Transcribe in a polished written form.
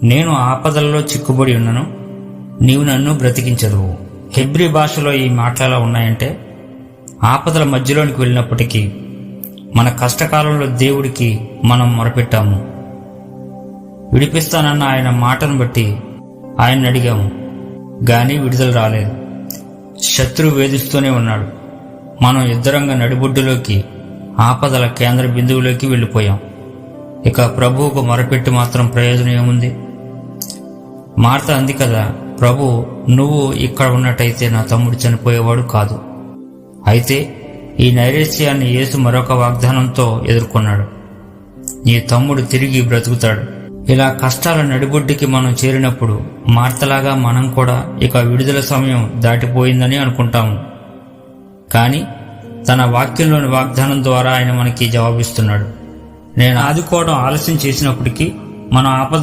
నేను ఆపదలలో చిక్కుబడి ఉన్నను, నీవు నన్ను బ్రతికించదువు. హెబ్రీ భాషలో ఈ మాటలు ఎలా ఉన్నాయంటే, ఆపదల మధ్యలోనికి వెళ్ళినప్పటికీ మన కష్టకాలంలో దేవుడికి మనం మొరపెట్టాము. విడిపిస్తానన్న ఆయన మాటను బట్టి ఆయన్ని అడిగాము, గాని విడుదల రాలేదు. శత్రువు వేధిస్తూనే ఉన్నాడు. మనం యుద్ధరంగ నడిబొడ్డులోకి, ఆపదల కేంద్ర బిందువులోకి వెళ్ళిపోయాం. ఇక ప్రభువుకు మొరపెట్టి మాత్రం ప్రయోజనం ఏముంది? మార్త అంది కదా, ప్రభు నువ్వు ఇక్కడ ఉన్నట్టయితే నా తమ్ముడు చనిపోయేవాడు కాదు. అయితే ఈ నైరేశ్యాన్ని యేసు మరొక వాగ్దానంతో ఎదుర్కొన్నాడు, నీ తమ్ముడు తిరిగి బ్రతుకుతాడు. ఇలా కష్టాల నడిబొడ్డుకి మనం చేరినప్పుడు మార్తలాగా మనం కూడా ఇక విడుదల సమయం దాటిపోయిందని అనుకుంటాము. కానీ తన వాక్యంలోని వాగ్దానం ద్వారా ఆయన మనకి జవాబిస్తున్నాడు. నేను ఆదుకోవడం ఆలస్యం చేసినప్పటికీ మనం ఆపద